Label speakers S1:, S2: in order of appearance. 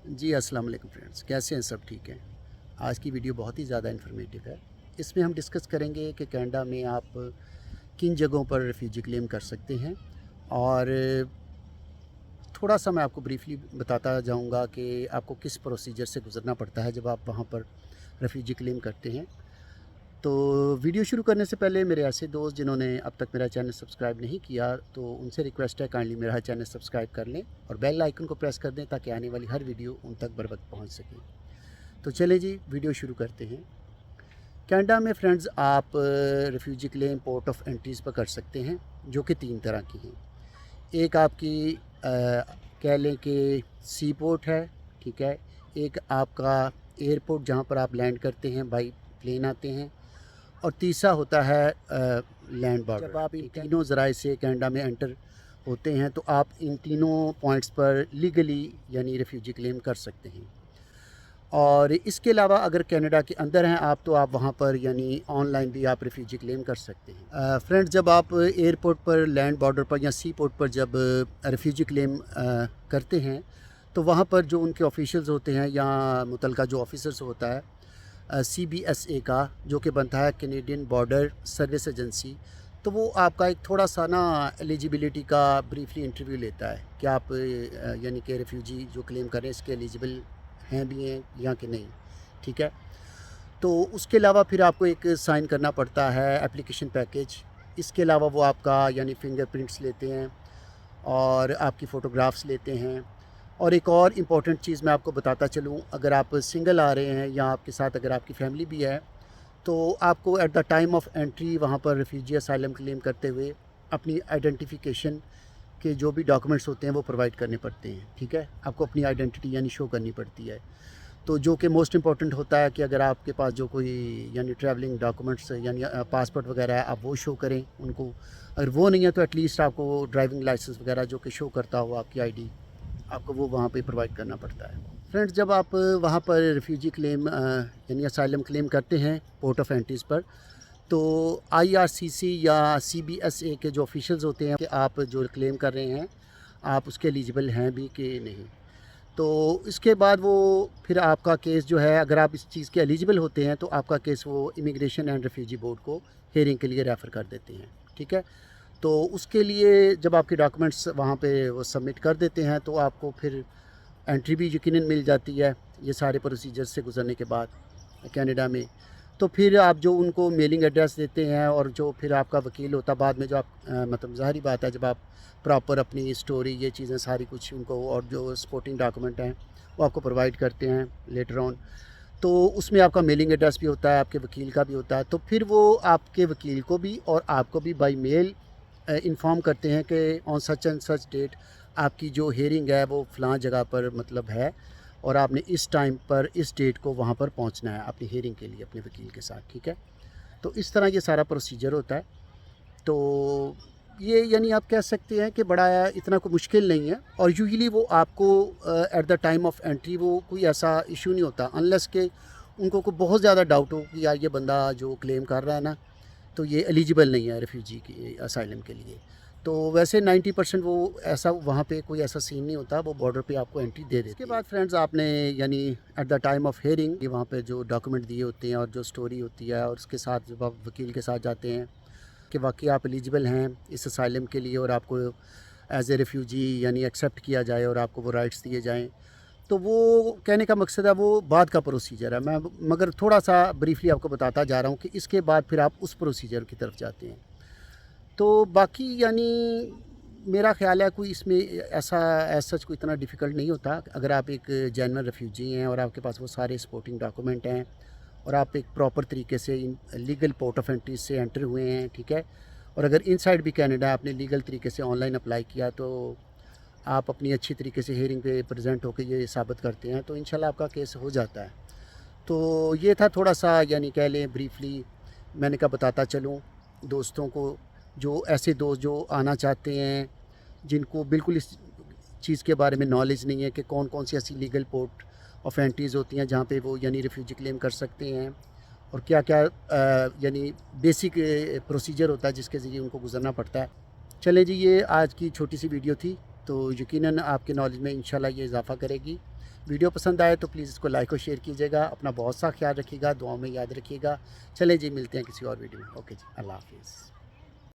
S1: जी अस्सलाम वालेकुम फ्रेंड्स, कैसे हैं? सब ठीक हैं। आज की वीडियो बहुत ही ज़्यादा इन्फॉर्मेटिव है। इसमें हम डिस्कस करेंगे कि कनाडा में आप किन जगहों पर रेफ्यूजी क्लेम कर सकते हैं, और थोड़ा सा मैं आपको ब्रीफली बताता जाऊंगा कि आपको किस प्रोसीजर से गुजरना पड़ता है जब आप वहाँ पर रेफ्यूजी क्लेम करते हैं। तो वीडियो शुरू करने से पहले मेरे ऐसे दोस्त जिन्होंने अब तक मेरा चैनल सब्सक्राइब नहीं किया, तो उनसे रिक्वेस्ट है काइंडली मेरा चैनल सब्सक्राइब कर लें और बेल आइकन को प्रेस कर दें ताकि आने वाली हर वीडियो उन तक बर वक्त पहुँच सके। तो चलें जी, वीडियो शुरू करते हैं। कनाडा में फ्रेंड्स आप refugee claim port of entries पर कर सकते हैं, जो कि 3 तरह की हैं। एक आपकी कह लें कि सी पोर्ट है, ठीक है। एक आपका एयरपोर्ट जहाँ पर आप लैंड करते हैं, बाई प्लेन आते हैं। और तीसरा होता है लैंड बॉर्डर। जब आप इन तीनों ज़राए से कनाडा में एंटर होते हैं तो आप इन तीनों पॉइंट्स पर लीगली यानी रेफ्यूजी क्लेम कर सकते हैं। और इसके अलावा अगर कनाडा के अंदर हैं आप, तो आप वहाँ पर यानी ऑनलाइन भी आप रेफ्यूजी क्लेम कर सकते हैं। फ्रेंड्स, जब आप एयरपोर्ट पर, लैंड बॉर्डर पर या सी पोर्ट पर जब रेफ्यूजी क्लेम करते हैं, तो वहाँ पर जो उनके ऑफिशियल्स होते हैं या मुतलका जो ऑफिसर्स होता है CBSA का, जो कि बनता है कैनेडियन बॉर्डर सर्विस एजेंसी, तो वो आपका एक थोड़ा सा ना एलिजिबिलिटी का ब्रीफली इंटरव्यू लेता है कि आप यानी कि रेफ्यूजी जो क्लेम करें इसके एलिजिबल हैं भी हैं या कि नहीं, ठीक है। तो उसके अलावा फिर आपको एक साइन करना पड़ता है एप्लीकेशन पैकेज। इसके अलावा वो आपका यानी फिंगरप्रिंट्स लेते हैं और आपकी फ़ोटोग्राफ्स लेते हैं। और एक और इम्पॉर्टेंट चीज़ मैं आपको बताता चलूँ, अगर आप सिंगल आ रहे हैं या आपके साथ अगर आपकी फैमिली भी है, तो आपको at the time of entry वहाँ पर रेफ्यूजी असाइलम क्लेम करते हुए अपनी आइडेंटिफिकेशन के जो भी डॉक्यूमेंट्स होते हैं वो प्रोवाइड करने पड़ते हैं, ठीक है। आपको अपनी आइडेंटिटी यानी शो करनी पड़ती है। तो जो कि मोस्ट इम्पॉर्टेंट होता है कि अगर आपके पास जो कोई यानी ट्रैवलिंग डॉक्यूमेंट्स यानी पासपोर्ट वगैरह है, आप वो शो करें उनको। अगर वो नहीं है तो एटलीस्ट आपको ड्राइविंग लाइसेंस वगैरह जो कि शो करता हो आपकी आईडी, आपको वो वहाँ पे प्रोवाइड करना पड़ता है। फ्रेंड्स, जब आप वहाँ पर रेफ्यूजी क्लेम यानी असाइलम क्लेम करते हैं पोर्ट ऑफ एंट्रीज़ पर, तो IRCC या CBSA के जो ऑफिशियल्स होते हैं कि आप जो क्लेम कर रहे हैं आप उसके एलिजिबल हैं भी कि नहीं। तो इसके बाद वो फिर आपका केस जो है, अगर आप इस चीज़ के एलिजिबल होते हैं तो आपका केस वो इमिग्रेशन एंड रेफ्यूजी बोर्ड को हियरिंग के लिए रेफ़र कर देते हैं, ठीक है। तो उसके लिए जब आपके डॉक्यूमेंट्स वहाँ पे वो सबमिट कर देते हैं तो आपको फिर एंट्री भी यकीनन मिल जाती है ये सारे प्रोसीजर से गुजरने के बाद कनाडा में। तो फिर आप जो उनको मेलिंग एड्रेस देते हैं और जो फिर आपका वकील होता है बाद में, जो आप मतलब ज़ाहिर बात है जब आप प्रॉपर अपनी स्टोरी ये चीज़ें सारी कुछ उनको और जो सपोर्टिंग डॉक्यूमेंट हैं वो आपको प्रोवाइड करते हैं लेटर ऑन, तो उसमें आपका मेलिंग एड्रेस भी होता है, आपके वकील का भी होता है। तो फिर वो आपके वकील को भी और आपको भी बाई मेल इन्फॉर्म करते हैं कि on such and such date आपकी जो हियरिंग है वो फ़लाँ जगह पर मतलब है, और आपने इस टाइम पर इस डेट को वहाँ पर पहुँचना है अपनी हियरिंग के लिए अपने वकील के साथ, ठीक है। तो इस तरह ये सारा प्रोसीजर होता है। तो ये यानी आप कह सकते हैं कि बड़ा इतना कोई मुश्किल नहीं है, और यूजुअली वो आपको at the time of entry वो कोई ऐसा इशू नहीं होता, अनलेस के उनको कोई बहुत ज़्यादा डाउट हो कि यार ये बंदा जो क्लेम कर रहा है ना, तो ये एलिजिबल नहीं है रेफ्यूजी की असाइलम के लिए। तो वैसे 90% वो ऐसा वहाँ पे कोई ऐसा सीन नहीं होता, वो बॉर्डर पे आपको एंट्री दे देते हैं। उसके बाद फ्रेंड्स आपने यानी at the time of hearing वहाँ पे जो डॉक्यूमेंट दिए होते हैं और जो स्टोरी होती है, और उसके साथ जब आप वकील के साथ जाते हैं कि वाकई आप एलिजिबल हैं इस असाइलम के लिए और आपको एज ए रेफ्यूजी यानी एक्सेप्ट किया जाए और आपको वो राइट्स दिए जाएँ, तो वो कहने का मकसद है वो बाद का प्रोसीजर है। मैं मगर थोड़ा सा ब्रीफली आपको बताता जा रहा हूँ कि इसके बाद फिर आप उस प्रोसीजर की तरफ जाते हैं। तो बाकी यानी मेरा ख़्याल है कोई इसमें ऐसा सच कोई इतना डिफ़िकल्ट नहीं होता। अगर आप एक जेन्युइन रेफ्यूजी हैं और आपके पास वो सारे सपोर्टिंग डॉक्यूमेंट हैं और आप एक प्रॉपर तरीके से in legal port of entry से एंटर हुए हैं, ठीक है। और अगर इनसाइड भी कनाडा आपने लीगल तरीके से ऑनलाइन अप्लाई किया, तो आप अपनी अच्छी तरीके से हियरिंग पे प्रेजेंट होकर ये साबित करते हैं, तो इंशाल्लाह आपका केस हो जाता है। तो ये था थोड़ा सा यानी कह लें ब्रीफली मैंने कहा बताता चलूँ दोस्तों को, जो ऐसे दोस्त जो आना चाहते हैं जिनको बिल्कुल इस चीज़ के बारे में नॉलेज नहीं है कि कौन कौन सी ऐसी लीगल पोर्ट ऑफ एंट्रीज़ होती हैं जहाँ पे वो यानी रेफ्यूजी क्लेम कर सकते हैं, और क्या क्या यानी बेसिक प्रोसीजर होता है जिसके ज़रिए उनको गुजरना पड़ता है। चलें जी, ये आज की छोटी सी वीडियो थी, तो यकीनन आपके नॉलेज में इंशाल्लाह ये इजाफ़ा करेगी। वीडियो पसंद आए तो प्लीज़ इसको लाइक और शेयर कीजिएगा। अपना बहुत सा ख्याल रखिएगा, दुआओं में याद रखिएगा। चलें जी, मिलते हैं किसी और वीडियो में। ओके जी, अल्लाह हाफ़िज़।